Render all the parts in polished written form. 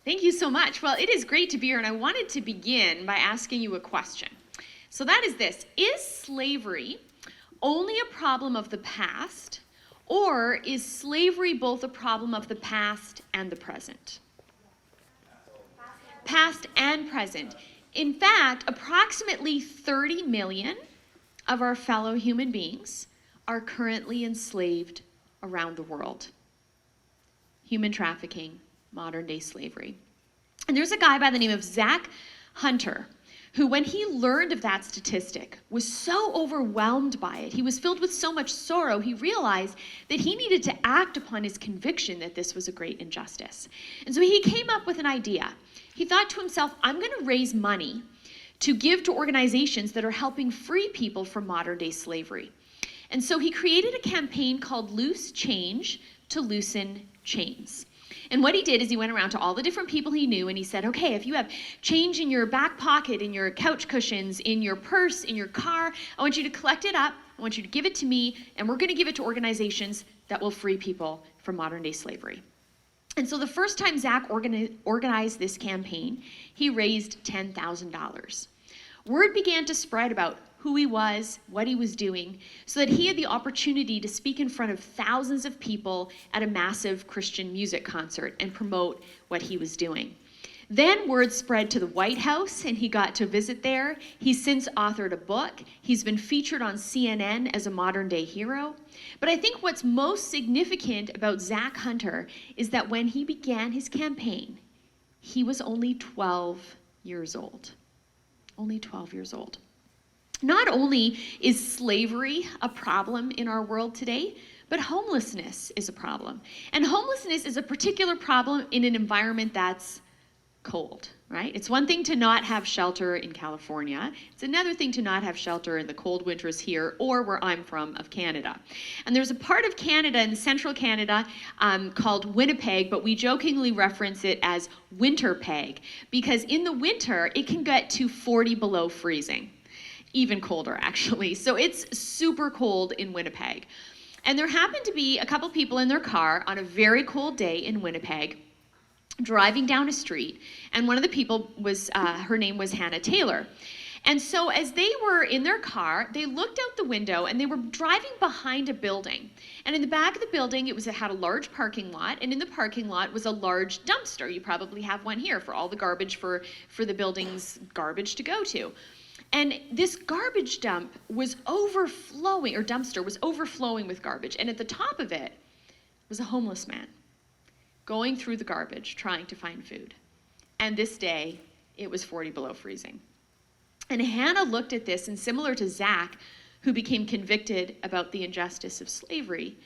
Thank you so much. Well, it is great to be here, and I wanted to begin by asking you a question. So that is this: is slavery only a problem of the past, or is slavery both a problem of the past and the present? Past and present. In fact, approximately 30 million of our fellow human beings are currently enslaved around the world. Human trafficking, modern day slavery. And there's a guy by the name of Zach Hunter who, when he learned of that statistic, was so overwhelmed by it. He was filled with so much sorrow, he realized that he needed to act upon his conviction that this was a great injustice. And so he came up with an idea. He thought to himself, I'm going to raise money to give to organizations that are helping free people from modern day slavery. And so he created a campaign called Loose Change to Loosen Chains. And what he did is he went around to all the different people he knew and he said, okay, if you have change in your back pocket, in your couch cushions, in your purse, in your car, I want you to collect it up, I want you to give it to me, and we're going to give it to organizations that will free people from modern day slavery. And so the first time Zach organized this campaign, he raised $10,000. Word began to spread about who he was, what he was doing, so that he had the opportunity to speak in front of thousands of people at a massive Christian music concert and promote what he was doing. Then word spread to the White House, and he got to visit there. He's since authored a book. He's been featured on CNN as a modern-day hero. But I think what's most significant about Zach Hunter is that when he began his campaign, he was only 12 years old. Only 12 years old. Not only is slavery a problem in our world today, but homelessness is a problem. And homelessness is a particular problem in an environment that's cold, right? It's one thing to not have shelter in California. It's another thing to not have shelter in the cold winters here or where I'm from of Canada. And there's a part of Canada in central Canada called Winnipeg, but we jokingly reference it as Winterpeg because in the winter it can get to 40 below freezing. Even colder, actually. So it's super cold in Winnipeg. And there happened to be a couple people in their car on a very cold day in Winnipeg driving down a street. And one of the people was, her name was Hannah Taylor. And so as they were in their car, they looked out the window and they were driving behind a building. And in the back of the building, it had a large parking lot. And in the parking lot was a large dumpster. You probably have one here for all the garbage for the building's garbage to go to. And this garbage dump was overflowing, or dumpster was overflowing with garbage. And at the top of it was a homeless man going through the garbage, trying to find food. And this day, it was 40 below freezing. And Hannah looked at this, and similar to Zach, who became convicted about the injustice of slavery,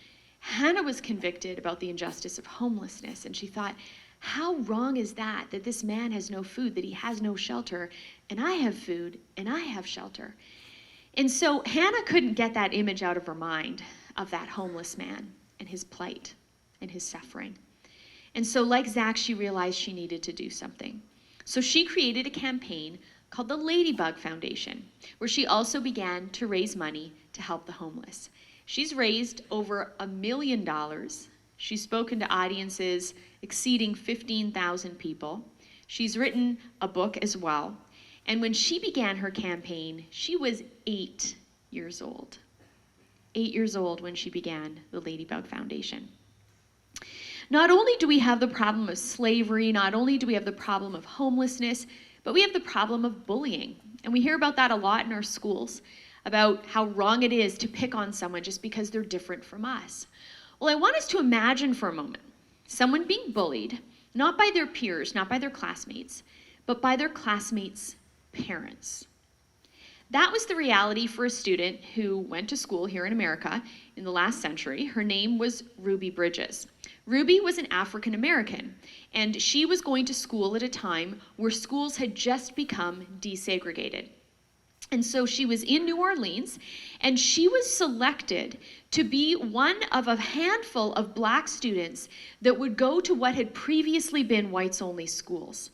Hannah was convicted about the injustice of homelessness. And she thought, how wrong is that this man has no food, that he has no shelter, and I have food, and I have shelter? And so Hannah couldn't get that image out of her mind of that homeless man and his plight and his suffering. And so like Zach, she realized she needed to do something. So she created a campaign called the Ladybug Foundation, where she also began to raise money to help the homeless. She's raised over $1 million. She's spoken to audiences exceeding 15,000 people. She's written a book as well. And when she began her campaign, she was 8 years old. 8 years old when she began the Ladybug Foundation. Not only do we have the problem of slavery, not only do we have the problem of homelessness, but we have the problem of bullying. And we hear about that a lot in our schools, about how wrong it is to pick on someone just because they're different from us. Well, I want us to imagine for a moment someone being bullied, not by their peers, not by their classmates, but by their classmates' parents. That was the reality for a student who went to school here in America in the last century. Her name was Ruby Bridges. Ruby was an African American, and she was going to school at a time where schools had just become desegregated. And so she was in New Orleans, and she was selected to be one of a handful of black students that would go to what had previously been whites-only schools.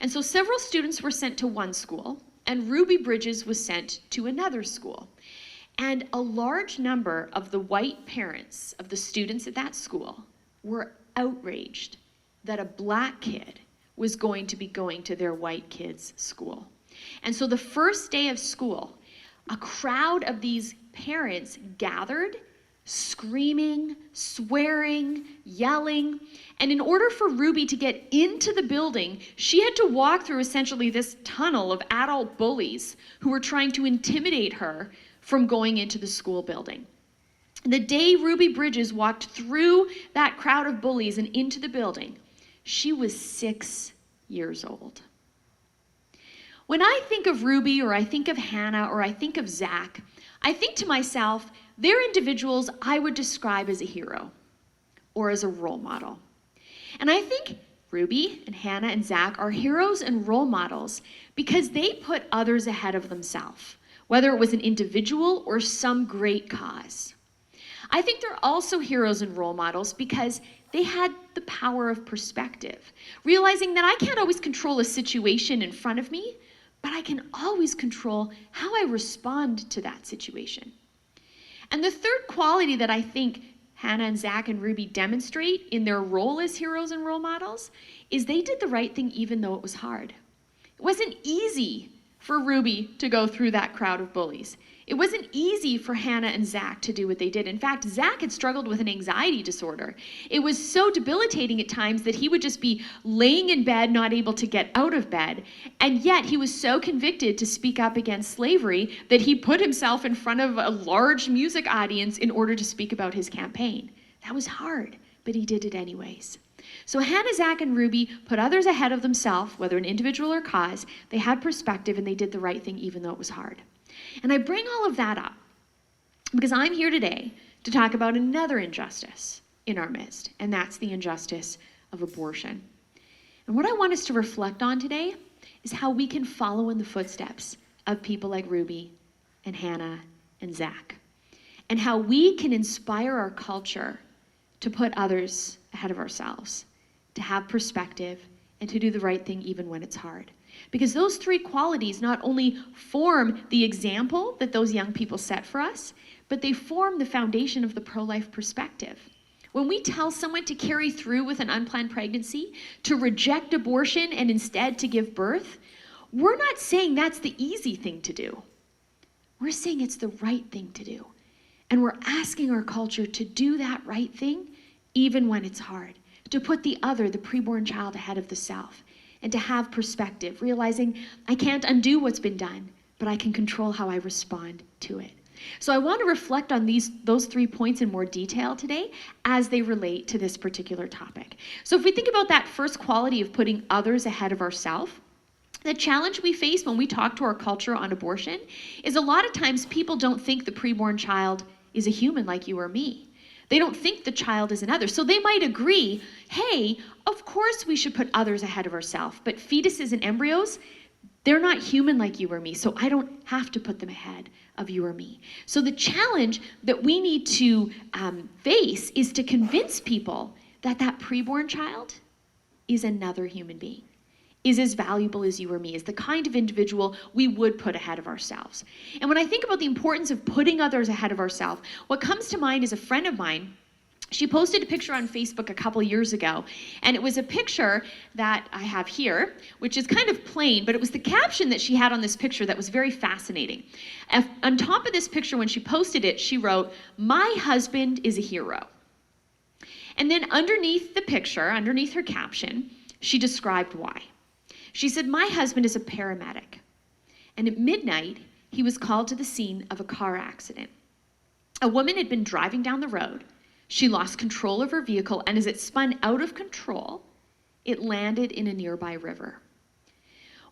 And so several students were sent to one school, and Ruby Bridges was sent to another school. And a large number of the white parents of the students at that school were outraged that a black kid was going to be going to their white kids' school. And so the first day of school, a crowd of these parents gathered, screaming, swearing, yelling. And in order for Ruby to get into the building, she had to walk through essentially this tunnel of adult bullies who were trying to intimidate her from going into the school building. The day Ruby Bridges walked through that crowd of bullies and into the building, she was 6 years old. When I think of Ruby, or I think of Hannah, or I think of Zach, I think to myself, they're individuals I would describe as a hero or as a role model. And I think Ruby and Hannah and Zach are heroes and role models because they put others ahead of themselves, whether it was an individual or some great cause. I think they're also heroes and role models because they had the power of perspective, realizing that I can't always control a situation in front of me, but I can always control how I respond to that situation. And the third quality that I think Hannah and Zach and Ruby demonstrate in their role as heroes and role models is they did the right thing even though it was hard. It wasn't easy for Ruby to go through that crowd of bullies. It wasn't easy for Hannah and Zach to do what they did. In fact, Zach had struggled with an anxiety disorder. It was so debilitating at times that he would just be laying in bed, not able to get out of bed. And yet he was so convicted to speak up against slavery that he put himself in front of a large music audience in order to speak about his campaign. That was hard, but he did it anyways. So Hannah, Zach, and Ruby put others ahead of themselves, whether an individual or cause. They had perspective and they did the right thing even though it was hard. And I bring all of that up because I'm here today to talk about another injustice in our midst, and that's the injustice of abortion. And what I want us to reflect on today is how we can follow in the footsteps of people like Ruby and Hannah and Zach, and how we can inspire our culture to put others ahead of ourselves, to have perspective, and to do the right thing even when it's hard. Because those three qualities not only form the example that those young people set for us, but they form the foundation of the pro-life perspective. When we tell someone to carry through with an unplanned pregnancy, to reject abortion and instead to give birth, we're not saying that's the easy thing to do. We're saying it's the right thing to do. And we're asking our culture to do that right thing even when it's hard, to put the other, the preborn child, ahead of the self, and to have perspective, realizing I can't undo what's been done, but I can control how I respond to it. So I want to reflect on those 3 points in more detail today as they relate to this particular topic. So if we think about that first quality of putting others ahead of ourselves, the challenge we face when we talk to our culture on abortion is a lot of times people don't think the preborn child is a human like you or me. They don't think the child is another. So they might agree, hey, of course we should put others ahead of ourselves, but fetuses and embryos, they're not human like you or me, so I don't have to put them ahead of you or me. So the challenge that we need to face is to convince people that that preborn child is another human being, is as valuable as you or me, is the kind of individual we would put ahead of ourselves. And when I think about the importance of putting others ahead of ourselves, what comes to mind is a friend of mine. She posted a picture on Facebook a couple years ago, and it was a picture that I have here, which is kind of plain, but it was the caption that she had on this picture that was very fascinating. On top of this picture, when she posted it, she wrote, "My husband is a hero." And then underneath the picture, underneath her caption, she described why. She said, "My husband is a paramedic, and at midnight, he was called to the scene of a car accident. A woman had been driving down the road. She lost control of her vehicle, and as it spun out of control, it landed in a nearby river.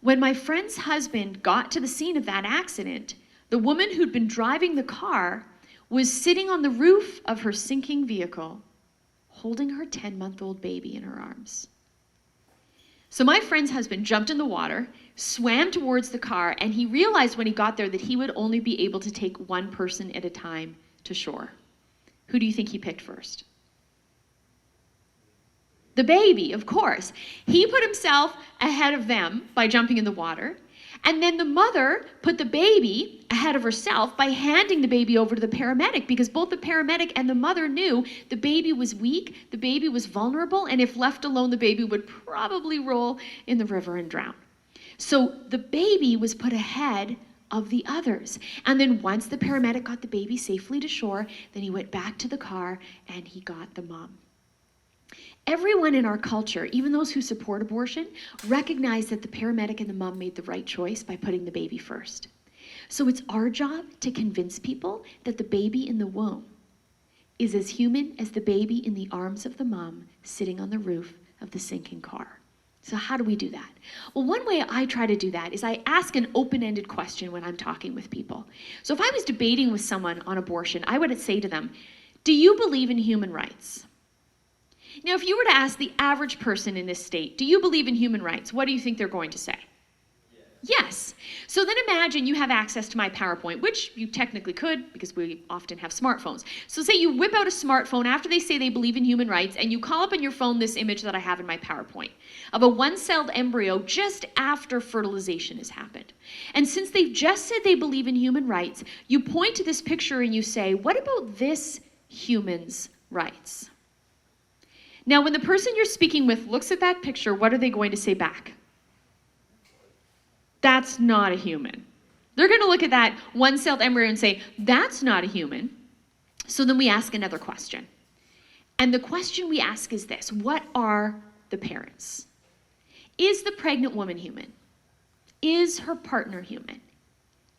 When my friend's husband got to the scene of that accident, the woman who'd been driving the car was sitting on the roof of her sinking vehicle, holding her 10-month-old baby in her arms. So my friend's husband jumped in the water, swam towards the car, and he realized when he got there that he would only be able to take one person at a time to shore. Who do you think he picked first? The baby, of course. He put himself ahead of them by jumping in the water. And then the mother put the baby ahead of herself by handing the baby over to the paramedic, because both the paramedic and the mother knew the baby was weak, the baby was vulnerable, and if left alone, the baby would probably roll in the river and drown. So the baby was put ahead of the others. And then once the paramedic got the baby safely to shore, then he went back to the car and he got the mom. Everyone in our culture, even those who support abortion, recognize that the paramedic and the mom made the right choice by putting the baby first. So it's our job to convince people that the baby in the womb is as human as the baby in the arms of the mom sitting on the roof of the sinking car. So how do we do that? Well, one way I try to do that is I ask an open-ended question when I'm talking with people. So if I was debating with someone on abortion, I would say to them, do you believe in human rights? Now, if you were to ask the average person in this state, do you believe in human rights? What do you think they're going to say? Yes. So then imagine you have access to my PowerPoint, which you technically could because we often have smartphones. So say you whip out a smartphone after they say they believe in human rights, and you call up on your phone this image that I have in my PowerPoint of a one-celled embryo just after fertilization has happened. And since they've just said they believe in human rights, you point to this picture and you say, what about this human's rights? Now, when the person you're speaking with looks at that picture, what are they going to say back? That's not a human. They're going to look at that one-celled embryo and say, that's not a human. So then we ask another question. And the question we ask is this: what are the parents? Is the pregnant woman human? Is her partner human?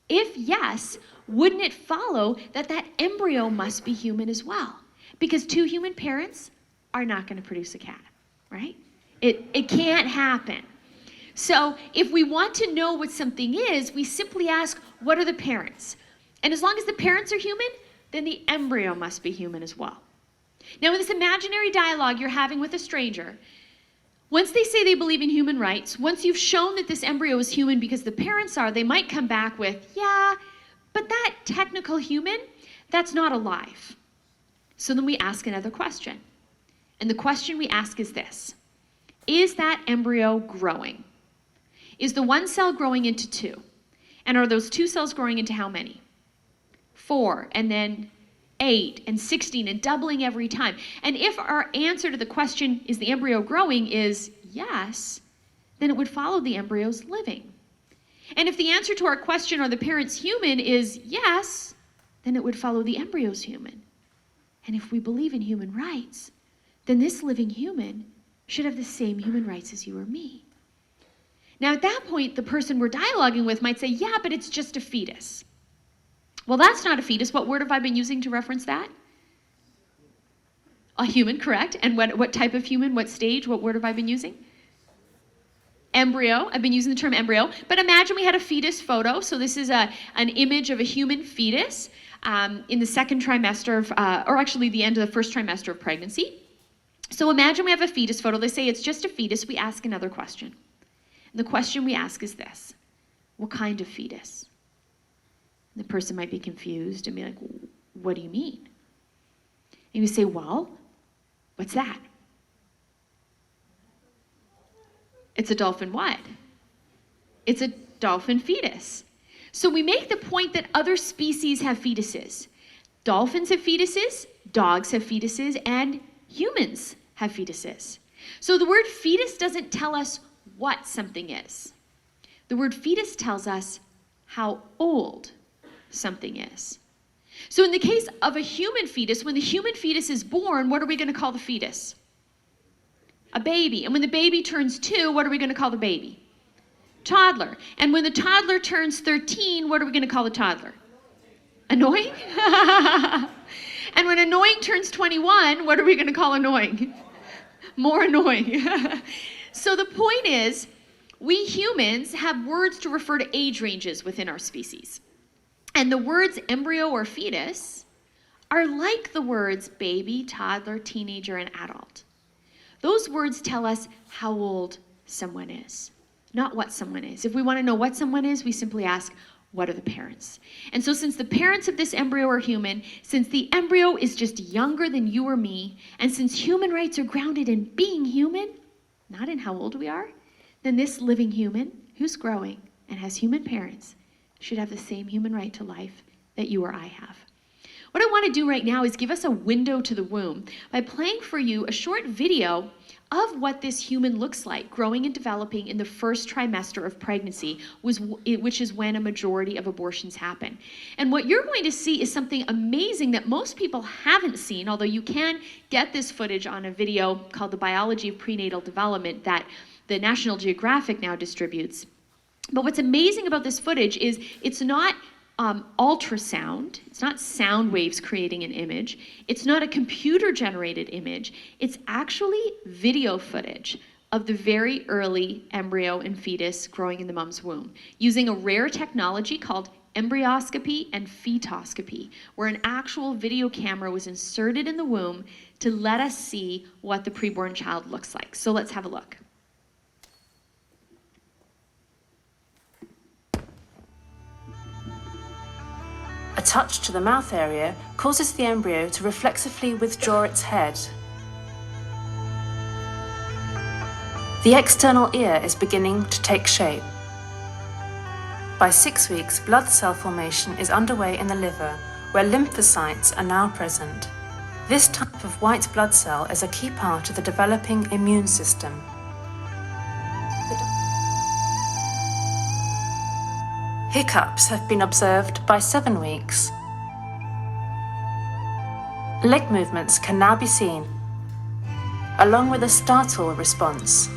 If yes, wouldn't it follow that that embryo must be human as well? Because two human parents are not going to produce a cat, right? It can't happen. So if we want to know what something is, we simply ask, what are the parents? And as long as the parents are human, then the embryo must be human as well. Now, in this imaginary dialogue you're having with a stranger, once they say they believe in human rights, once you've shown that this embryo is human because the parents are, they might come back with, yeah, but that technical human, that's not alive. So then we ask another question. And the question we ask is this: is that embryo growing? Is the one cell growing into two? And are those two cells growing into how many? 4, and then 8, and 16, and doubling every time. And if our answer to the question, is the embryo growing, is yes, then it would follow the embryo's living. And if the answer to our question, are the parents human, is yes, then it would follow the embryo's human. And if we believe in human rights, then this living human should have the same human rights as you or me. Now, at that point, the person we're dialoguing with might say, yeah, but it's just a fetus. Well, that's not a fetus. What word have I been using to reference that? A human, correct. And what type of human, what stage, what word have I been using? Embryo. I've been using the term embryo. But imagine we had a fetus photo. So this is an image of a human fetus in the second trimester of, or actually the end of the first trimester of pregnancy. So imagine we have a fetus photo. They say it's just a fetus. We ask another question. The question we ask is this: what kind of fetus? And the person might be confused and be like, what do you mean? And you say, well, what's that? It's a dolphin what? It's a dolphin fetus. So we make the point that other species have fetuses. Dolphins have fetuses, dogs have fetuses, and humans have fetuses. So the word fetus doesn't tell us what something is. The word fetus tells us how old something is. So in the case of a human fetus, when the human fetus is born, what are we going to call the fetus? A baby. And when the baby turns 2, what are we going to call the baby? Toddler. And when the toddler turns 13, what are we going to call the toddler? Annoying? And when annoying turns 21, what are we going to call annoying? More annoying. So the point is, we humans have words to refer to age ranges within our species. And the words embryo or fetus are like the words baby, toddler, teenager, and adult. Those words tell us how old someone is, not what someone is. If we want to know what someone is, we simply ask, what are the parents? And so since the parents of this embryo are human, since the embryo is just younger than you or me, and since human rights are grounded in being human, not in how old we are, then this living human, who's growing, and has human parents should have the same human right to life that you or I have. What I want to do right now is give us a window to the womb by playing for you a short video of what this human looks like growing and developing in the first trimester of pregnancy, which is when a majority of abortions happen. And what you're going to see is something amazing that most people haven't seen, although you can get this footage on a video called The Biology of Prenatal Development that the National Geographic now distributes. But what's amazing about this footage is it's not ultrasound. It's not sound waves creating an image. It's not a computer-generated image. It's actually video footage of the very early embryo and fetus growing in the mom's womb, using a rare technology called embryoscopy and fetoscopy, where an actual video camera was inserted in the womb to let us see what the preborn child looks like. So let's have a look. A touch to the mouth area causes the embryo to reflexively withdraw its head. The external ear is beginning to take shape. By 6 weeks, blood cell formation is underway in the liver, where lymphocytes are now present. This type of white blood cell is a key part of the developing immune system. Hiccups have been observed by 7 weeks. Leg movements can now be seen, along with a startle response.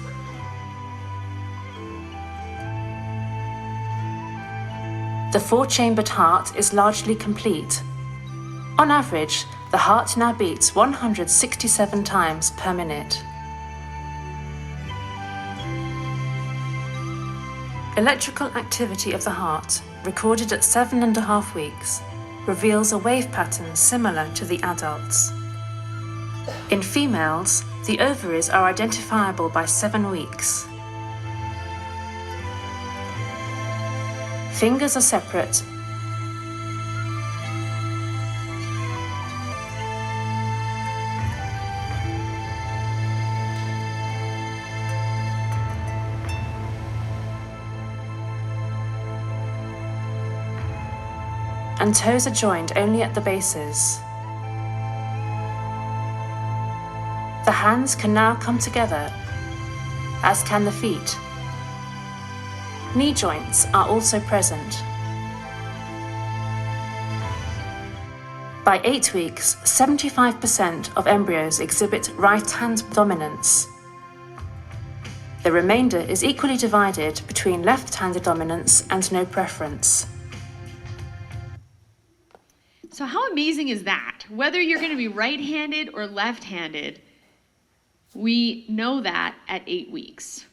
The 4-chambered heart is largely complete. On average, the heart now beats 167 times per minute. Electrical activity of the heart, recorded at 7.5 weeks, reveals a wave pattern similar to the adults. In females, the ovaries are identifiable by 7 weeks. Fingers are separate. And toes are joined only at the bases. The hands can now come together, as can the feet. Knee joints are also present. By 8 weeks, 75% of embryos exhibit right-hand dominance. The remainder is equally divided between left-handed dominance and no preference. So how amazing is that? Whether you're going to be right-handed or left-handed, we know that at 8 weeks.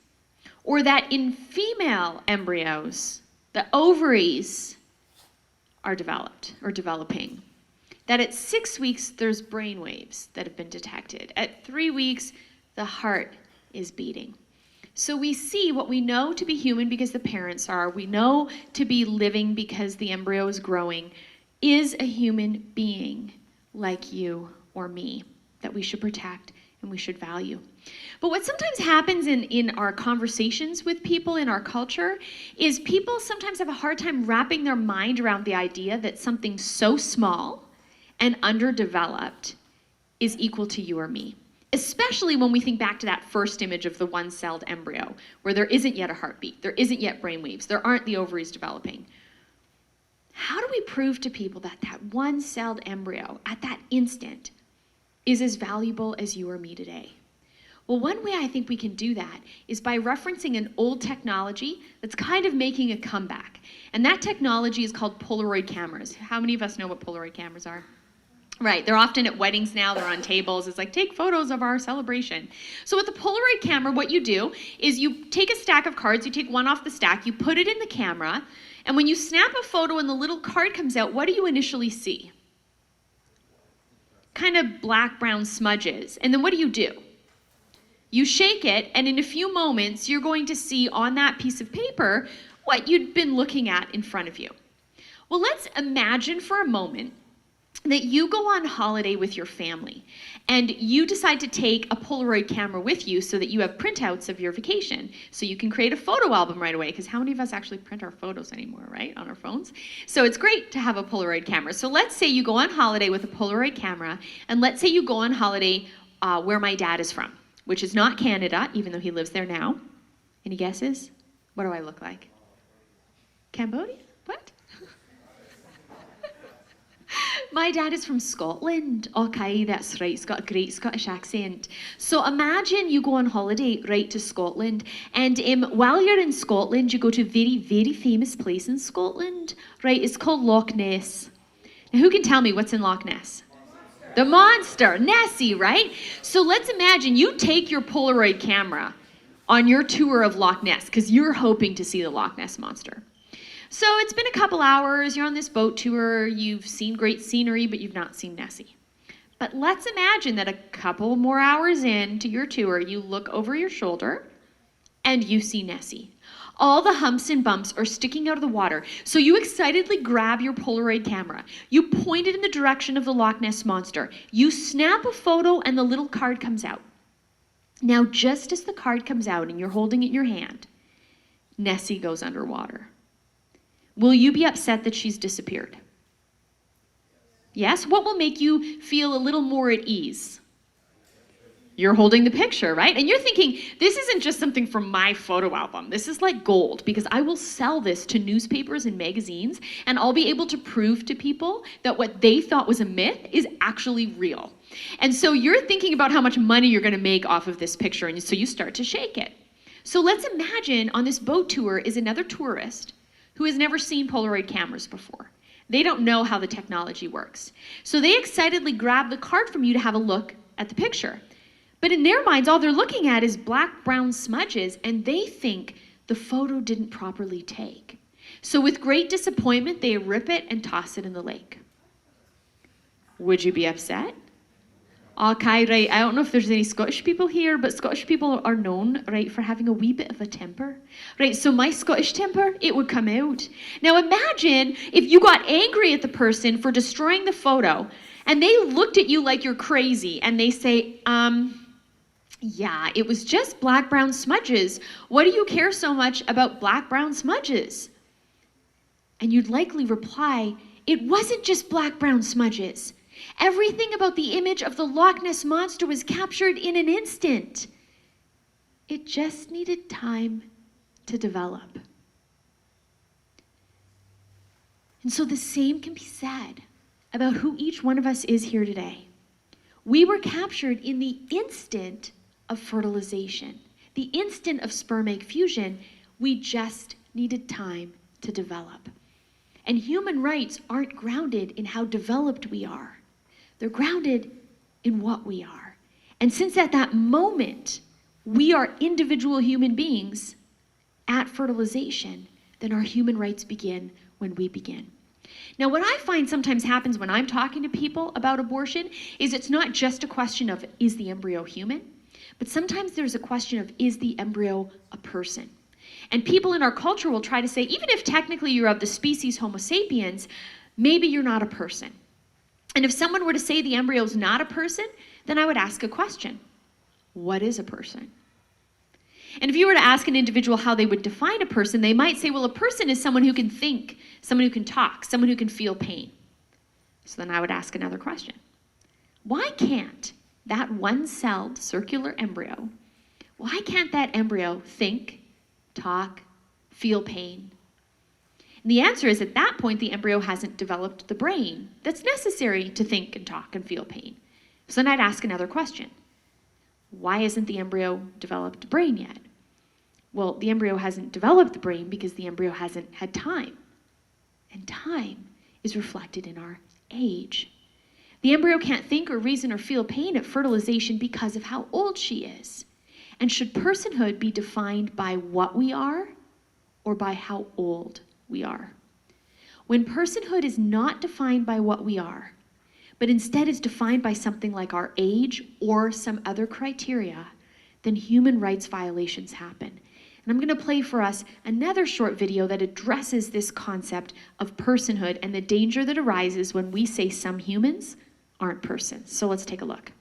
Or that in female embryos, the ovaries are developed or developing. That at 6 weeks, there's brain waves that have been detected. At 3 weeks, the heart is beating. So we see what we know to be human because the parents are. We know to be living because the embryo is growing. Is a human being like you or me that we should protect and we should value. But what sometimes happens in our conversations with people in our culture is people sometimes have a hard time wrapping their mind around the idea that something so small and underdeveloped is equal to you or me. Especially when we think back to that first image of the one-celled embryo, where there isn't yet a heartbeat, there isn't yet brainwaves, there aren't the ovaries developing. How do we prove to people that that one-celled embryo at that instant is as valuable as you or me today? Well, one way I think we can do that is by referencing an old technology that's kind of making a comeback. And that technology is called Polaroid cameras. How many of us know what Polaroid cameras are? Right, they're often at weddings now, they're on tables. It's like, take photos of our celebration. So with the Polaroid camera, what you do is you take a stack of cards, you take one off the stack, you put it in the camera, and when you snap a photo and the little card comes out, what do you initially see? Kind of black-brown smudges. And then what do? You shake it, and in a few moments, you're going to see on that piece of paper what you'd been looking at in front of you. Well, let's imagine for a moment that you go on holiday with your family and you decide to take a Polaroid camera with you so that you have printouts of your vacation so you can create a photo album right away, because how many of us actually print our photos anymore, right, on our phones? So it's great to have a Polaroid camera. So let's say you go on holiday with a Polaroid camera, and let's say you go on holiday where my dad is from, which is not Canada, even though he lives there now. Any guesses? What do I look like? Cambodia? What? My dad is from Scotland. Okay, that's right. He's got a great Scottish accent. So imagine you go on holiday right to Scotland, and while you're in Scotland, you go to a very, very famous place in Scotland, right? It's called Loch Ness. Now, who can tell me what's in Loch Ness? The monster, Nessie, right? So let's imagine you take your Polaroid camera on your tour of Loch Ness because you're hoping to see the Loch Ness monster. So it's been a couple hours, you're on this boat tour, you've seen great scenery, but you've not seen Nessie. But let's imagine that a couple more hours into your tour, you look over your shoulder and you see Nessie. All the humps and bumps are sticking out of the water, so you excitedly grab your Polaroid camera. You point it in the direction of the Loch Ness monster. You snap a photo and the little card comes out. Now, just as the card comes out and you're holding it in your hand, Nessie goes underwater. Will you be upset that she's disappeared? Yes? What will make you feel a little more at ease? You're holding the picture, right? And you're thinking, this isn't just something from my photo album. This is like gold, because I will sell this to newspapers and magazines, and I'll be able to prove to people that what they thought was a myth is actually real. And so you're thinking about how much money you're going to make off of this picture, and so you start to shake it. So let's imagine on this boat tour is another tourist who has never seen Polaroid cameras before. They don't know how the technology works. So they excitedly grab the card from you to have a look at the picture. But in their minds, all they're looking at is black-brown smudges, and they think the photo didn't properly take. So with great disappointment, they rip it and toss it in the lake. Would you be upset? Okay, right, I don't know if there's any Scottish people here, but Scottish people are known, right, for having a wee bit of a temper. Right, so my Scottish temper, it would come out. Now imagine if you got angry at the person for destroying the photo, and they looked at you like you're crazy, and they say, yeah, it was just black-brown smudges. What do you care so much about black-brown smudges? And you'd likely reply, it wasn't just black-brown smudges. Everything about the image of the Loch Ness monster was captured in an instant. It just needed time to develop. And so the same can be said about who each one of us is here today. We were captured in the instant of fertilization, the instant of sperm egg fusion. We just needed time to develop. And human rights aren't grounded in how developed we are. They're grounded in what we are. And since at that moment, we are individual human beings at fertilization, then our human rights begin when we begin. Now, what I find sometimes happens when I'm talking to people about abortion is it's not just a question of, is the embryo human? But sometimes there's a question of, is the embryo a person? And people in our culture will try to say, even if technically you're of the species Homo sapiens, maybe you're not a person. And if someone were to say the embryo is not a person, then I would ask a question. What is a person? And if you were to ask an individual how they would define a person, they might say, well, a person is someone who can think, someone who can talk, someone who can feel pain. So then I would ask another question. Why can't that one-celled circular embryo, why can't that embryo think, talk, feel pain? And the answer is, at that point, the embryo hasn't developed the brain that's necessary to think and talk and feel pain. So then I'd ask another question. Why isn't the embryo developed a brain yet? Well, the embryo hasn't developed the brain because the embryo hasn't had time. And time is reflected in our age. The embryo can't think or reason or feel pain at fertilization because of how old she is. And should personhood be defined by what we are or by how old we are? When personhood is not defined by what we are, but instead is defined by something like our age or some other criteria, then human rights violations happen. And I'm going to play for us another short video that addresses this concept of personhood and the danger that arises when we say some humans aren't persons. So let's take a look.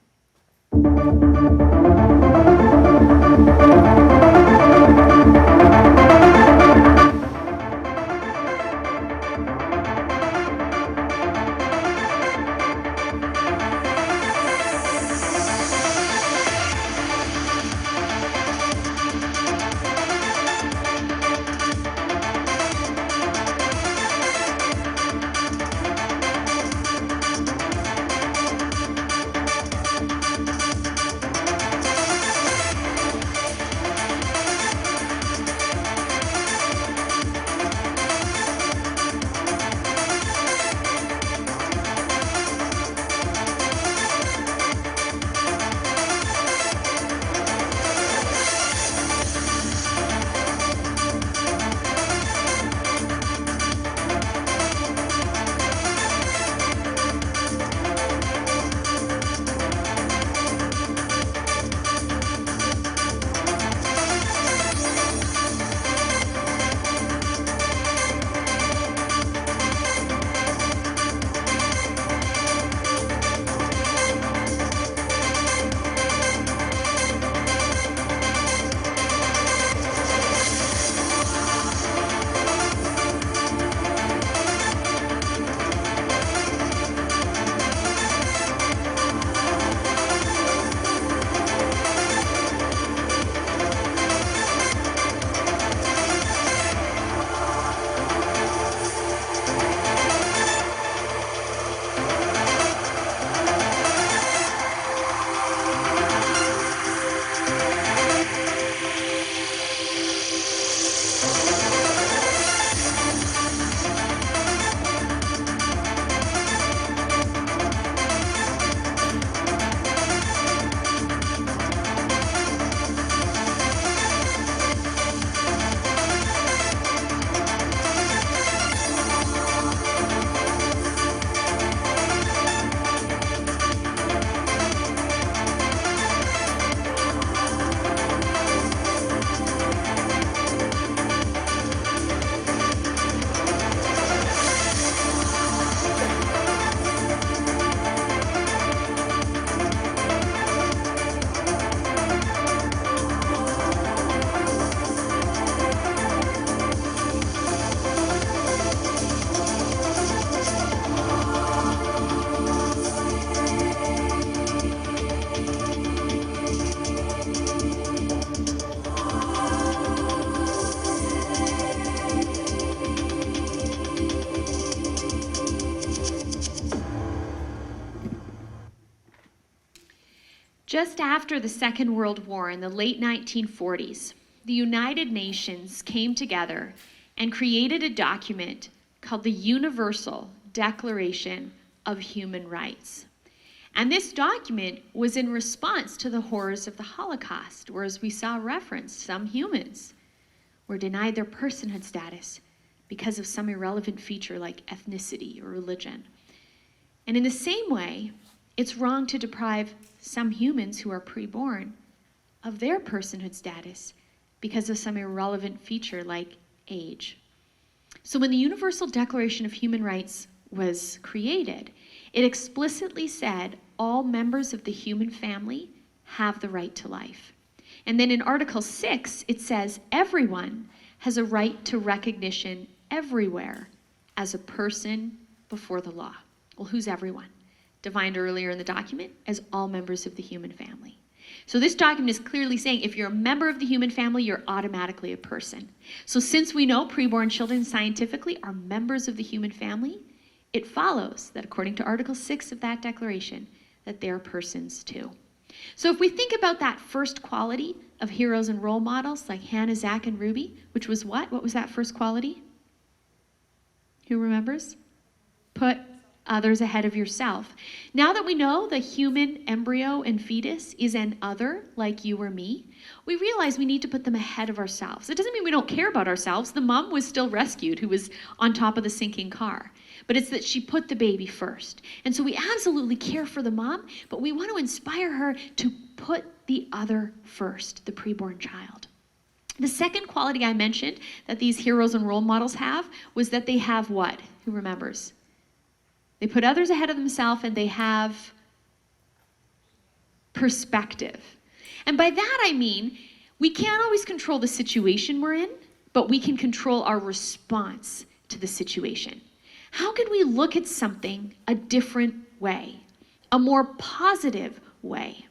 Just after the Second World War in the late 1940s, the United Nations came together and created a document called the Universal Declaration of Human Rights. And this document was in response to the horrors of the Holocaust, where, as we saw referenced, some humans were denied their personhood status because of some irrelevant feature like ethnicity or religion. And in the same way, it's wrong to deprive some humans who are preborn of their personhood status because of some irrelevant feature like age. So when the Universal Declaration of Human Rights was created, it explicitly said all members of the human family have the right to life. And then in Article 6, it says everyone has a right to recognition everywhere as a person before the law. Well, who's everyone? Defined earlier in the document as all members of the human family. So this document is clearly saying if you're a member of the human family, you're automatically a person. So since we know preborn children scientifically are members of the human family, it follows that according to Article 6 of that declaration, that they're persons too. So if we think about that first quality of heroes and role models like Hannah, Zach, and Ruby, which was what? What was that first quality? Who remembers? Put others ahead of yourself. Now that we know the human embryo and fetus is an other, like you or me, we realize we need to put them ahead of ourselves. It doesn't mean we don't care about ourselves. The mom was still rescued who was on top of the sinking car. But it's that she put the baby first. And so we absolutely care for the mom, but we want to inspire her to put the other first, the preborn child. The second quality I mentioned that these heroes and role models have was that they have what? Who remembers? They put others ahead of themselves, and they have perspective. And by that I mean, we can't always control the situation we're in, but we can control our response to the situation. How can we look at something a different way, a more positive way?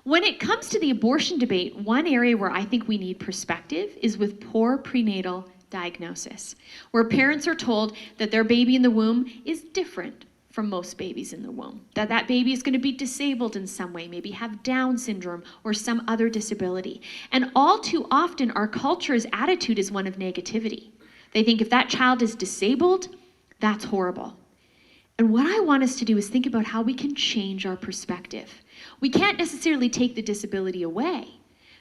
When it comes to the abortion debate, one area where I think we need perspective is with poor prenatal diagnosis, where parents are told that their baby in the womb is different from most babies in the womb, that that baby is going to be disabled in some way, maybe have Down syndrome or some other disability. And all too often, our culture's attitude is one of negativity. They think if that child is disabled, that's horrible. And what I want us to do is think about how we can change our perspective. We can't necessarily take the disability away,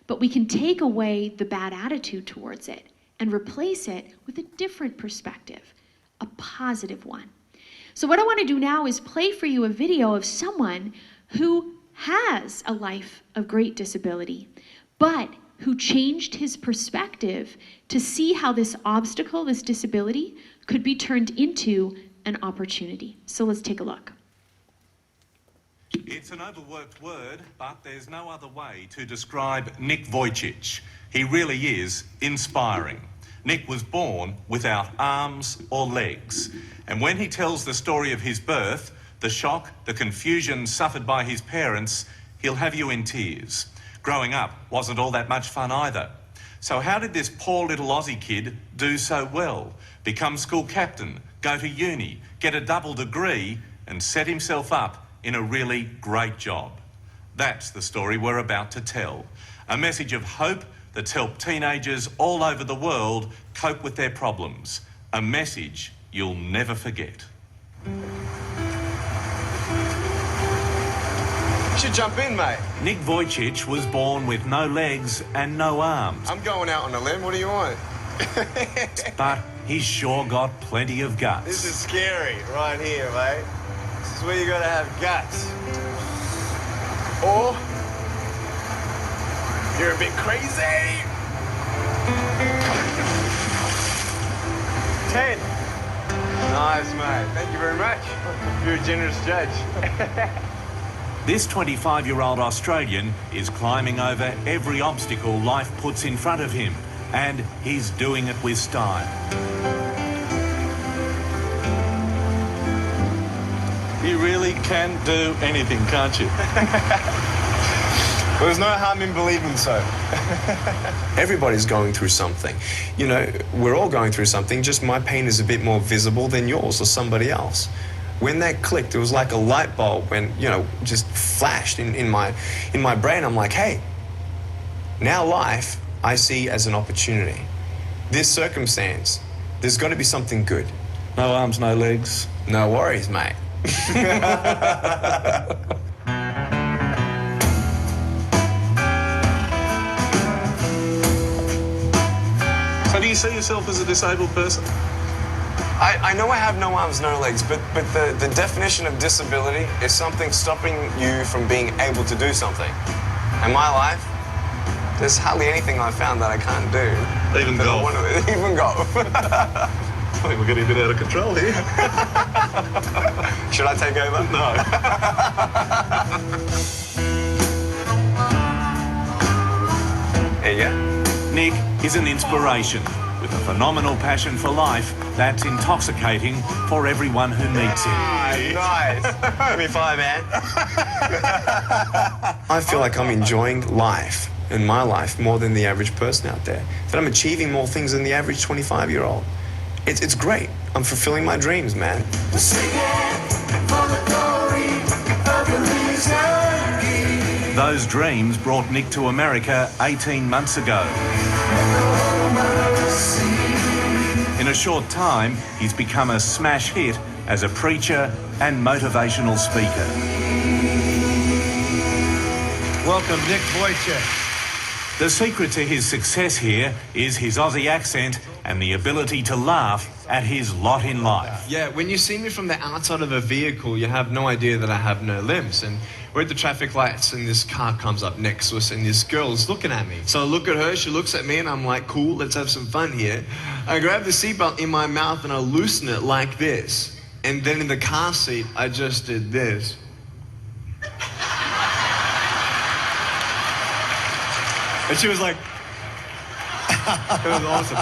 but we can take away the bad attitude towards it and replace it with a different perspective, a positive one. So what I want to do now is play for you a video of someone who has a life of great disability, but who changed his perspective to see how this obstacle, this disability, could be turned into an opportunity. So let's take a look. It's an overworked word, but there's no other way to describe Nick Vujicic. He really is inspiring. Nick was born without arms or legs. And when he tells the story of his birth, the shock, the confusion suffered by his parents, he'll have you in tears. Growing up wasn't all that much fun either. So how did this poor little Aussie kid do so well? Become school captain, go to uni, get a double degree, and set himself up in a really great job. That's the story we're about to tell. A message of hope that's helped teenagers all over the world cope with their problems. A message you'll never forget. You should jump in, mate. Nick Vujicic was born with no legs and no arms. I'm going out on a limb. What do you want? But he's sure got plenty of guts. This is scary right here, mate. This is where you gotta have guts. Or you're a bit crazy. 10. Nice, mate. Thank you very much. You're a generous judge. This 25-year-old Australian is climbing over every obstacle life puts in front of him, and he's doing it with style. You really can do anything, can't you? Well, there's no harm in believing so. Everybody's going through something. You know, we're all going through something, just my pain is a bit more visible than yours or somebody else. When that clicked, it was like a light bulb when, you know, just flashed in my brain. I'm like, hey, now life I see as an opportunity. This circumstance, there's got to be something good. No arms, no legs. No worries, mate. So do you see yourself as a disabled person? I know I have no arms, no legs, but the definition of disability is something stopping you from being able to do something. In my life, there's hardly anything I've found that I can't do. Even golf. Even golf. I think we're getting a bit out of control here. Should I take over? No. There you go. Nick is an inspiration with a phenomenal passion for life that's intoxicating for everyone who meets him. Nice. Give me 5, man. I feel like I'm enjoying life and my life more than the average person out there. That I'm achieving more things than the average 25-year-old. It's great. I'm fulfilling my dreams, man. Those dreams brought Nick to America 18 months ago. In a short time, he's become a smash hit as a preacher and motivational speaker. Welcome, Nick Vujicic. The secret to his success here is his Aussie accent and the ability to laugh at his lot in life. Yeah, when you see me from the outside of a vehicle, you have no idea that I have no limbs. And We're at the traffic lights and this car comes up next to us and this girl is looking at me. So I look at her, she looks at me and I'm like, cool, let's have some fun here. I grab the seatbelt in my mouth and I loosen it like this. And then in the car seat, I just did this. And she was like, it was awesome.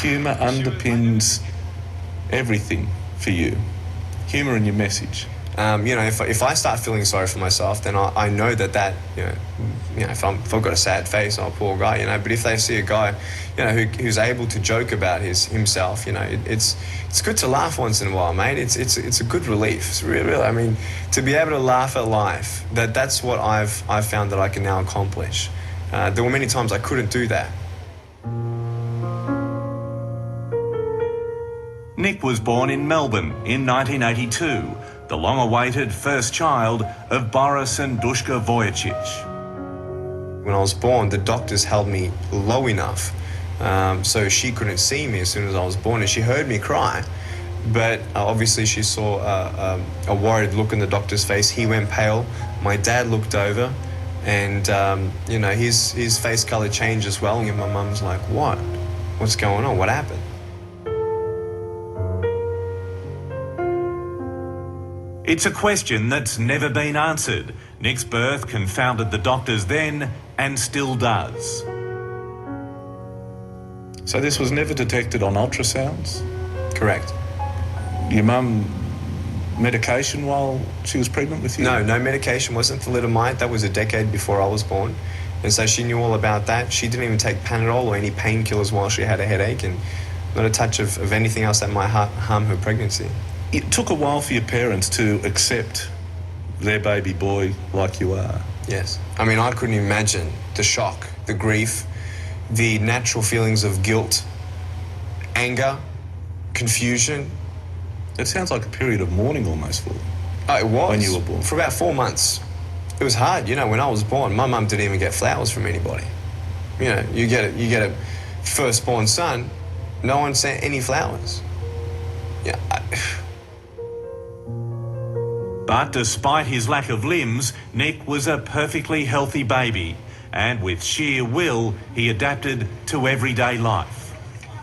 Humour underpins everything for you. Humour in your message. If I start feeling sorry for myself, then I know that if I've got a sad face, oh, poor guy, But if they see a guy, who's able to joke about himself, it's good to laugh once in a while, mate. It's a good relief. It's really, I mean, to be able to laugh at life, that's what I've found that I can now accomplish. There were many times I couldn't do that. Nick was born in Melbourne in 1982, the long-awaited first child of Boris and Dushka Vujicic. When I was born, the doctors held me low enough so she couldn't see me as soon as I was born, and she heard me cry. But obviously she saw a worried look in the doctor's face. He went pale. My dad looked over, and his face colour changed as well. And my mum's like, "What? What's going on? What happened?" It's a question that's never been answered. Nick's birth confounded the doctors then and still does. So this was never detected on ultrasounds? Correct. Your mum medication while she was pregnant with you? No medication. Wasn't thalidomide. That was a decade before I was born. And so she knew all about that. She didn't even take Panadol or any painkillers while she had a headache, and not a touch of anything else that might harm her pregnancy. It took a while for your parents to accept their baby boy like you are. Yes. I mean, I couldn't imagine the shock, the grief, the natural feelings of guilt, anger, confusion. It sounds like a period of mourning almost for them. It was. When you were born. For about 4 months. It was hard. When I was born, my mum didn't even get flowers from anybody. You get a firstborn son, no one sent any flowers. Yeah. But despite his lack of limbs, Nick was a perfectly healthy baby, and with sheer will, he adapted to everyday life.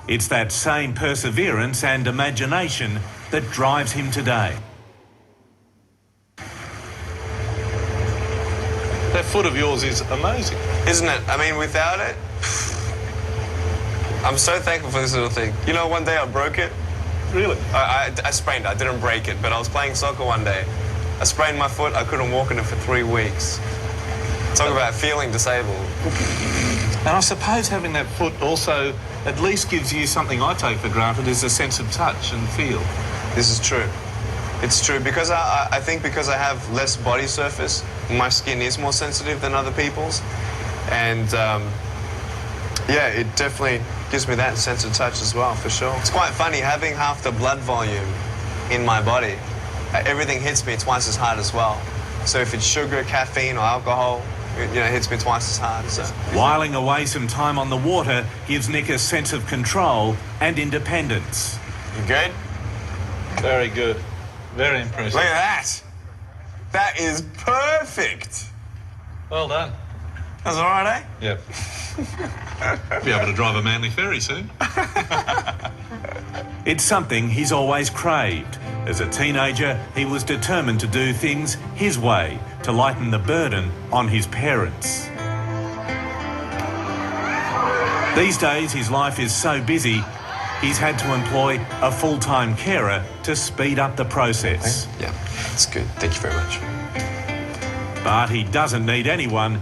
It's that same perseverance and imagination that drives him today. That foot of yours is amazing. Isn't it? I mean, without it, I'm so thankful for this little thing. One day I broke it. Really? I sprained it. I didn't break it, but I was playing soccer one day. I sprained my foot. I couldn't walk in it for 3 weeks. Talk about feeling disabled. And I suppose having that foot also at least gives you something I take for granted, is a sense of touch and feel. This is true. It's true. Because I think because I have less body surface, my skin is more sensitive than other people's. And it definitely gives me that sense of touch as well, for sure. It's quite funny having half the blood volume in my body. Everything hits me twice as hard as well. So if it's sugar, caffeine, or alcohol, it hits me twice as hard. So. Whiling away some time on the water gives Nick a sense of control and independence. You good? Very good. Very impressive. Look at that. That is perfect. Well done. That's all right, eh? Yep. Be able to drive a Manly ferry soon. It's something he's always craved. As a teenager, he was determined to do things his way to lighten the burden on his parents. These days, his life is so busy, he's had to employ a full-time carer to speed up the process. Yeah, that's good. Thank you very much. But he doesn't need anyone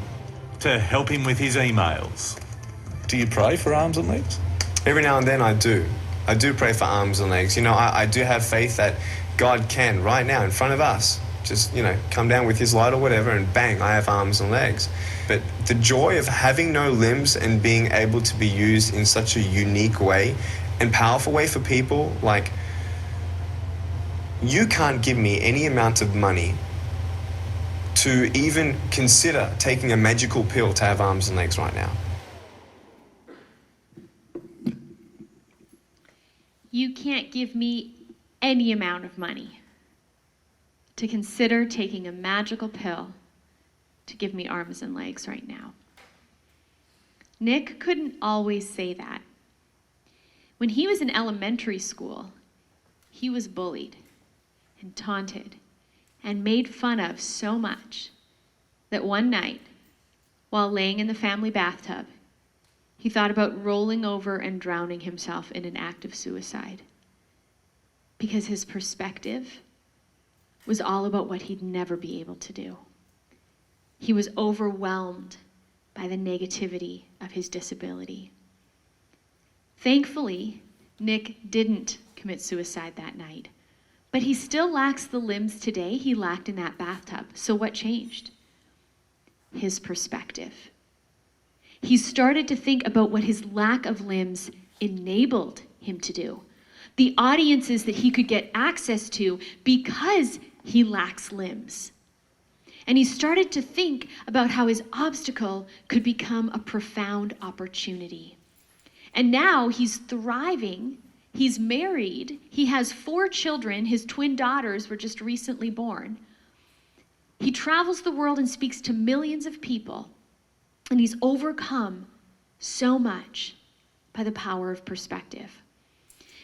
to help him with his emails. Do you pray for arms and legs? Every now and then I do. I do pray for arms and legs. I do have faith that God can, right now, in front of us, just, come down with his light or whatever, and bang, I have arms and legs. But the joy of having no limbs and being able to be used in such a unique way and powerful way for people, like, you can't give me any amount of money to even consider taking a magical pill to have arms and legs right now. You can't give me any amount of money to consider taking a magical pill to give me arms and legs right now. Nick couldn't always say that. When he was in elementary school, he was bullied and taunted and made fun of so much that one night, while laying in the family bathtub, he thought about rolling over and drowning himself in an act of suicide. Because his perspective was all about what he'd never be able to do. He was overwhelmed by the negativity of his disability. Thankfully, Nick didn't commit suicide that night, but he still lacks the limbs today he lacked in that bathtub. So what changed? His perspective. He started to think about what his lack of limbs enabled him to do. The audiences that he could get access to because he lacks limbs. And he started to think about how his obstacle could become a profound opportunity. And now he's thriving. He's married. He has 4 children. His twin daughters were just recently born. He travels the world and speaks to millions of people. And he's overcome so much by the power of perspective.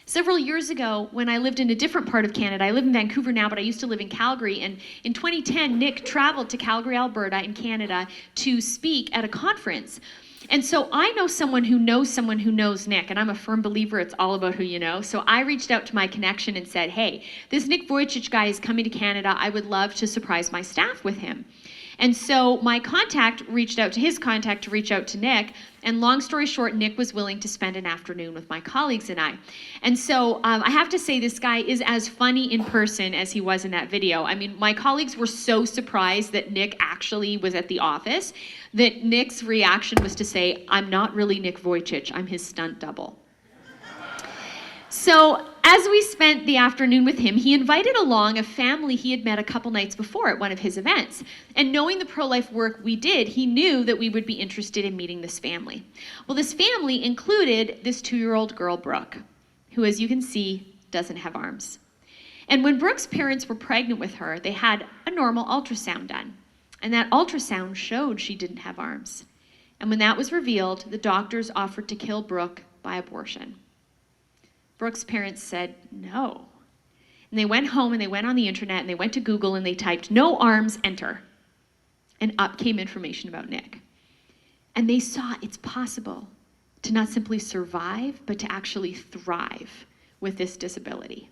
Several years ago, when I lived in a different part of Canada, I live in Vancouver now, but I used to live in Calgary, and in 2010, Nick traveled to Calgary, Alberta in Canada to speak at a conference. And so I know someone who knows Nick, and I'm a firm believer it's all about who you know. So I reached out to my connection and said, hey, this Nick Vujicic guy is coming to Canada. I would love to surprise my staff with him. And so my contact reached out to his contact to reach out to Nick. And long story short, Nick was willing to spend an afternoon with my colleagues and I. And so I have to say this guy is as funny in person as he was in that video. I mean, my colleagues were so surprised that Nick actually was at the office that Nick's reaction was to say, I'm not really Nick Vujicic, I'm his stunt double. So as we spent the afternoon with him, he invited along a family he had met a couple nights before at one of his events. And knowing the pro-life work we did, he knew that we would be interested in meeting this family. Well, this family included this 2-year-old girl, Brooke, who, as you can see, doesn't have arms. And when Brooke's parents were pregnant with her, they had a normal ultrasound done. And that ultrasound showed she didn't have arms. And when that was revealed, the doctors offered to kill Brooke by abortion. Brooke's parents said no. And they went home and they went on the internet and they went to Google and they typed, no arms, enter. And up came information about Nick. And they saw it's possible to not simply survive, but to actually thrive with this disability.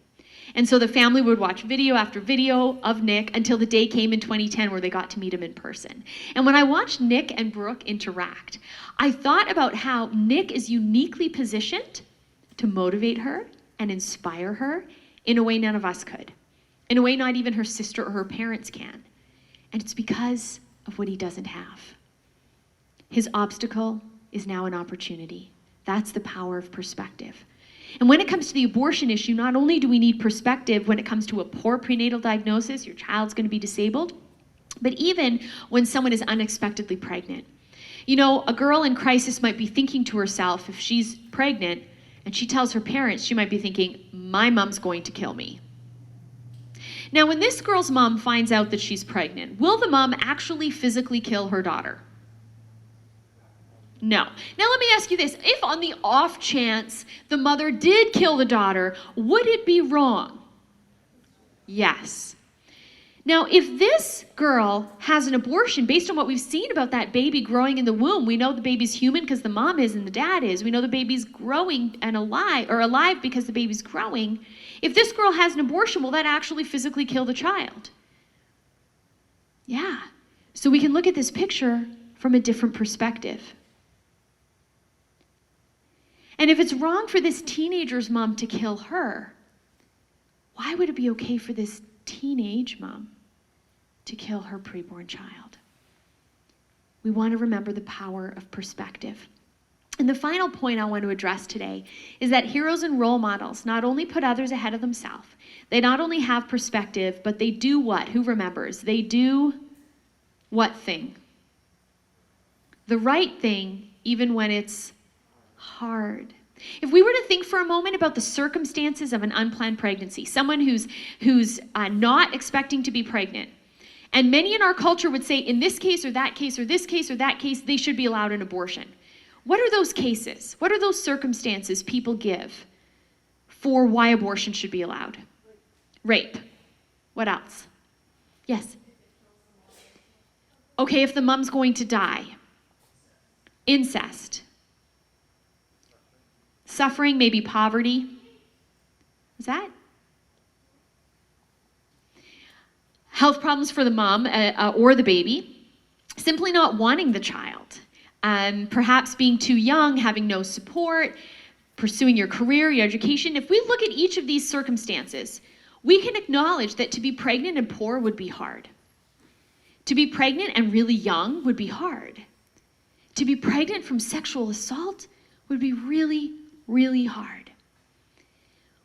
And so the family would watch video after video of Nick until the day came in 2010 where they got to meet him in person. And when I watched Nick and Brooke interact, I thought about how Nick is uniquely positioned to motivate her and inspire her in a way none of us could, in a way not even her sister or her parents can. And it's because of what he doesn't have. His obstacle is now an opportunity. That's the power of perspective. And when it comes to the abortion issue, not only do we need perspective when it comes to a poor prenatal diagnosis, your child's going to be disabled, but even when someone is unexpectedly pregnant. You know, a girl in crisis might be thinking to herself, if she's pregnant, and she tells her parents, she might be thinking, my mom's going to kill me. Now, when this girl's mom finds out that she's pregnant, will the mom actually physically kill her daughter? No. Now, let me ask you this. If on the off chance the mother did kill the daughter, would it be wrong? Yes. Now, if this girl has an abortion, based on what we've seen about that baby growing in the womb, we know the baby's human because the mom is and the dad is. We know the baby's growing and alive because the baby's growing. If this girl has an abortion, will that actually physically kill the child? Yeah. So we can look at this picture from a different perspective. And if it's wrong for this teenager's mom to kill her, why would it be okay for this teenage mom to kill her preborn child? We want to remember the power of perspective. And the final point I want to address today is that heroes and role models not only put others ahead of themselves, they not only have perspective, but they do what? Who remembers? They do what thing? The right thing, even when it's hard. If we were to think for a moment about the circumstances of an unplanned pregnancy, someone who's not expecting to be pregnant, and many in our culture would say, in this case or that case or this case or that case, they should be allowed an abortion. What are those cases? What are those circumstances people give for why abortion should be allowed? Rape. What else? Yes. Okay, if the mom's going to die. Incest. Suffering, maybe poverty. Is that? Health problems for the mom or the baby. Simply not wanting the child. Perhaps being too young, having no support, pursuing your career, your education. If we look at each of these circumstances, we can acknowledge that to be pregnant and poor would be hard. To be pregnant and really young would be hard. To be pregnant from sexual assault would be really, really hard.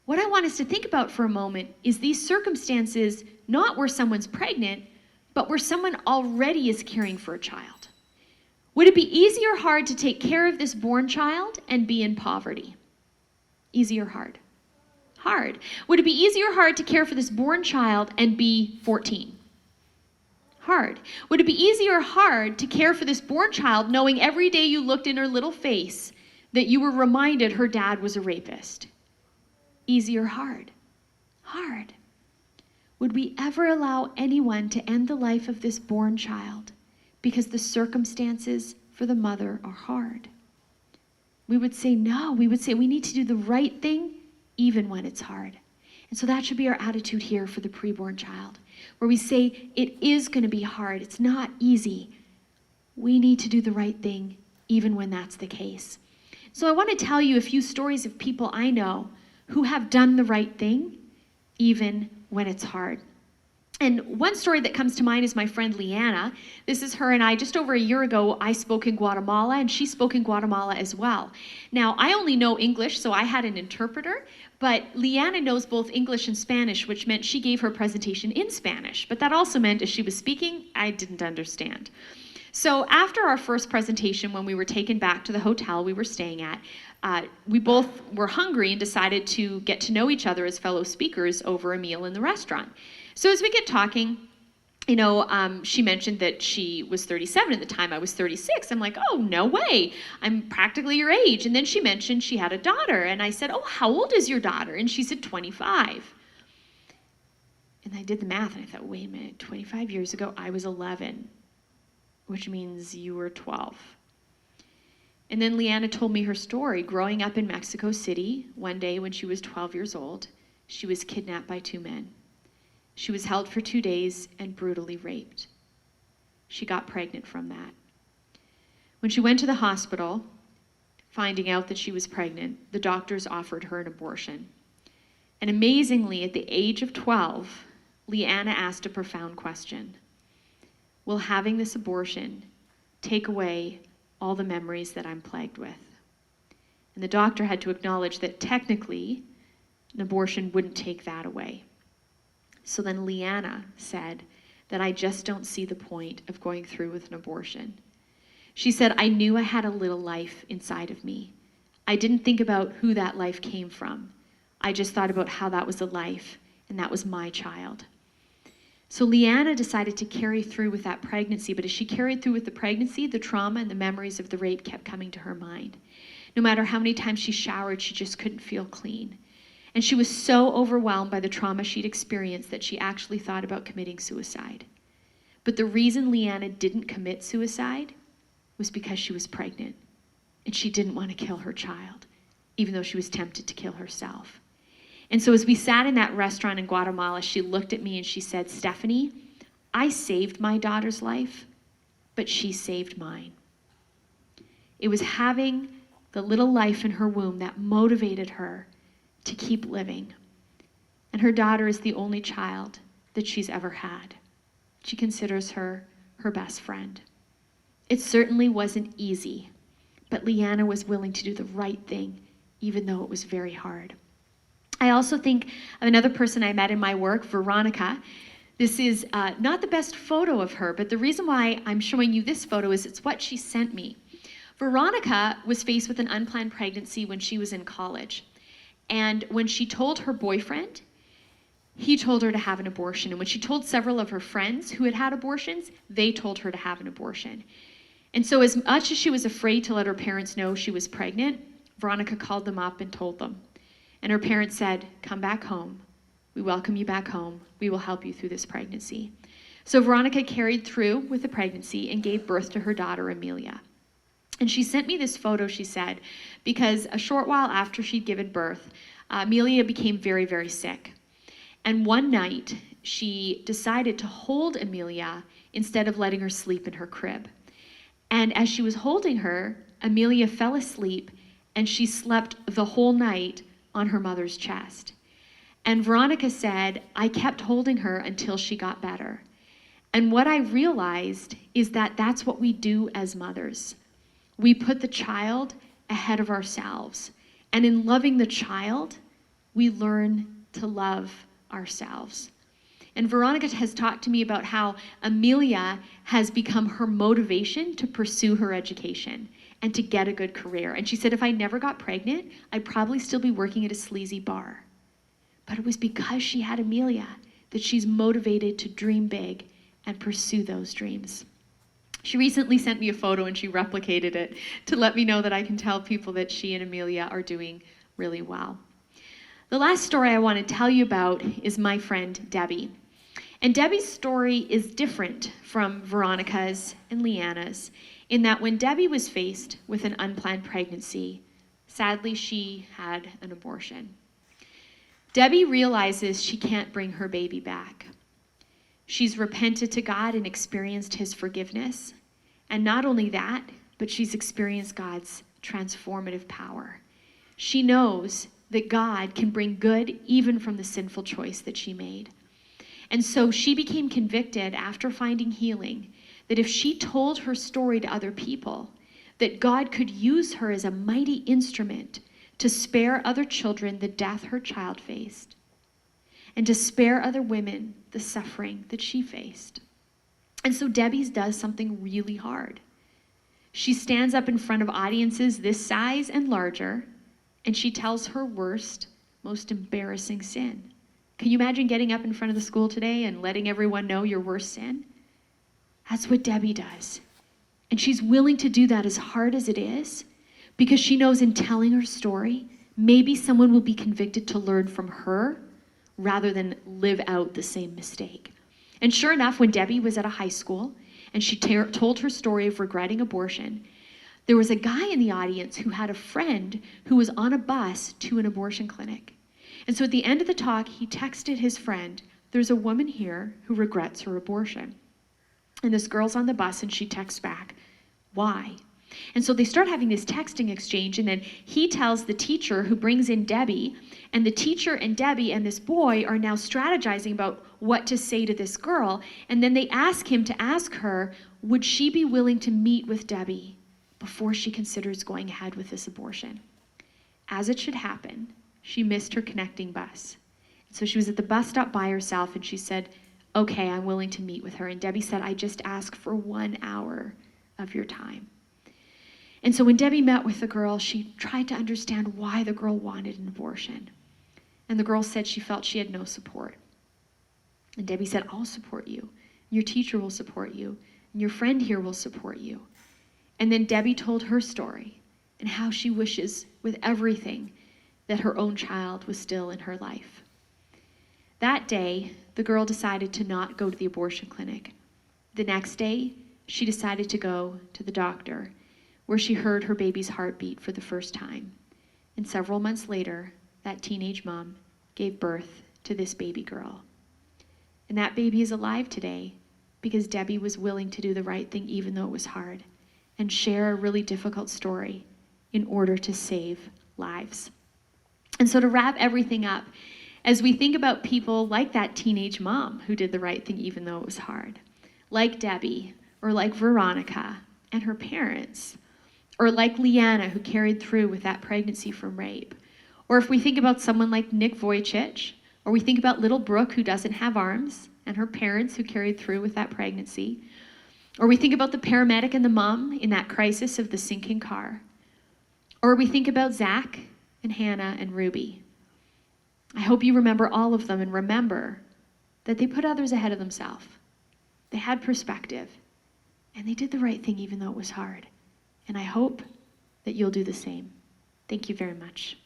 What I want us to think about for a moment is these circumstances, not where someone's pregnant, but where someone already is caring for a child. Would it be easy or hard to take care of this born child and be in poverty? Easy or hard? Hard. Would it be easy or hard to care for this born child and be 14? Hard. Would it be easy or hard to care for this born child knowing every day you looked in her little face that you were reminded her dad was a rapist? Easy or hard? Hard. Would we ever allow anyone to end the life of this born child because the circumstances for the mother are hard? We would say no. We would say we need to do the right thing even when it's hard. And so that should be our attitude here for the preborn child, where we say it is going to be hard. It's not easy. We need to do the right thing even when that's the case. So I want to tell you a few stories of people I know who have done the right thing even when it's hard. And one story that comes to mind is my friend Leanna. This is her and I. Just over a year ago, I spoke in Guatemala, and she spoke in Guatemala as well. Now, I only know English, so I had an interpreter, but Leanna knows both English and Spanish, which meant she gave her presentation in Spanish. But that also meant as she was speaking, I didn't understand. So after our first presentation, when we were taken back to the hotel we were staying at, we both were hungry and decided to get to know each other as fellow speakers over a meal in the restaurant. So as we get talking, she mentioned that she was 37 at the time. I was 36. I'm like, oh, no way. I'm practically your age. And then she mentioned she had a daughter. And I said, oh, how old is your daughter? And she said, 25. And I did the math, and I thought, wait a minute, 25 years ago, I was 11, which means you were 12. And then Leanna told me her story. Growing up in Mexico City, one day when she was 12 years old, she was kidnapped by two men. She was held for 2 days and brutally raped. She got pregnant from that. When she went to the hospital, finding out that she was pregnant, the doctors offered her an abortion. And amazingly, at the age of 12, Leanna asked a profound question. Will having this abortion take away all the memories that I'm plagued with? And the doctor had to acknowledge that technically, an abortion wouldn't take that away. So then Leanna said that I just don't see the point of going through with an abortion. She said, I knew I had a little life inside of me. I didn't think about who that life came from. I just thought about how that was a life, and that was my child. So Leanna decided to carry through with that pregnancy, but as she carried through with the pregnancy, the trauma and the memories of the rape kept coming to her mind. No matter how many times she showered, she just couldn't feel clean. And she was so overwhelmed by the trauma she'd experienced that she actually thought about committing suicide. But the reason Leanna didn't commit suicide was because she was pregnant, and she didn't want to kill her child, even though she was tempted to kill herself. And so as we sat in that restaurant in Guatemala, she looked at me and she said, Stephanie, I saved my daughter's life, but she saved mine. It was having the little life in her womb that motivated her to keep living. And her daughter is the only child that she's ever had. She considers her her best friend. It certainly wasn't easy, but Leanna was willing to do the right thing, even though it was very hard. I also think of another person I met in my work, Veronica. This is not the best photo of her, but the reason why I'm showing you this photo is it's what she sent me. Veronica was faced with an unplanned pregnancy when she was in college. And when she told her boyfriend, he told her to have an abortion. And when she told several of her friends who had had abortions, they told her to have an abortion. And so as much as she was afraid to let her parents know she was pregnant, Veronica called them up and told them. And her parents said, "Come back home. We welcome you back home. We will help you through this pregnancy." So Veronica carried through with the pregnancy and gave birth to her daughter, Amelia. And she sent me this photo, she said, because a short while after she'd given birth, Amelia became very, very sick. And one night, she decided to hold Amelia instead of letting her sleep in her crib. And as she was holding her, Amelia fell asleep and she slept the whole night on her mother's chest. And Veronica said, "I kept holding her until she got better." And what I realized is that that's what we do as mothers. We put the child ahead of ourselves. And in loving the child, we learn to love ourselves. And Veronica has talked to me about how Amelia has become her motivation to pursue her education and to get a good career. And she said, if I never got pregnant, I'd probably still be working at a sleazy bar. But it was because she had Amelia that she's motivated to dream big and pursue those dreams. She recently sent me a photo and she replicated it to let me know that I can tell people that she and Amelia are doing really well. The last story I want to tell you about is my friend Debbie. And Debbie's story is different from Veronica's and Leanna's in that when Debbie was faced with an unplanned pregnancy, sadly she had an abortion. Debbie realizes she can't bring her baby back. She's repented to God and experienced his forgiveness. And not only that, but she's experienced God's transformative power. She knows that God can bring good even from the sinful choice that she made. And so she became convicted after finding healing that if she told her story to other people, that God could use her as a mighty instrument to spare other children the death her child faced, and to spare other women the suffering that she faced. And so Debbie does something really hard. She stands up in front of audiences this size and larger, and she tells her worst, most embarrassing sin. Can you imagine getting up in front of the school today and letting everyone know your worst sin? That's what Debbie does. And she's willing to do that as hard as it is, because she knows in telling her story, maybe someone will be convicted to learn from her rather than live out the same mistake. And sure enough, when Debbie was at a high school and she told her story of regretting abortion, there was a guy in the audience who had a friend who was on a bus to an abortion clinic. And so at the end of the talk, he texted his friend, "There's a woman here who regrets her abortion." And this girl's on the bus and she texts back, "Why?" And so they start having this texting exchange, and then he tells the teacher who brings in Debbie, and the teacher and Debbie and this boy are now strategizing about what to say to this girl. And then they ask him to ask her, would she be willing to meet with Debbie before she considers going ahead with this abortion? As it should happen, she missed her connecting bus. So she was at the bus stop by herself, and she said, "Okay, I'm willing to meet with her." And Debbie said, "I just ask for 1 hour of your time." And so when Debbie met with the girl, she tried to understand why the girl wanted an abortion. And the girl said she felt she had no support. And Debbie said, "I'll support you. Your teacher will support you. And your friend here will support you." And then Debbie told her story and how she wishes with everything that her own child was still in her life. That day, the girl decided to not go to the abortion clinic. The next day, she decided to go to the doctor, where she heard her baby's heartbeat for the first time. And several months later, that teenage mom gave birth to this baby girl. And that baby is alive today because Debbie was willing to do the right thing even though it was hard, and share a really difficult story in order to save lives. And so to wrap everything up, as we think about people like that teenage mom who did the right thing even though it was hard, like Debbie, or like Veronica and her parents, or like Leanna, who carried through with that pregnancy from rape. Or if we think about someone like Nick Vujicic, or we think about little Brooke, who doesn't have arms, and her parents who carried through with that pregnancy. Or we think about the paramedic and the mom in that crisis of the sinking car. Or we think about Zach and Hannah and Ruby. I hope you remember all of them and remember that they put others ahead of themselves. They had perspective, and they did the right thing even though it was hard. And I hope that you'll do the same. Thank you very much.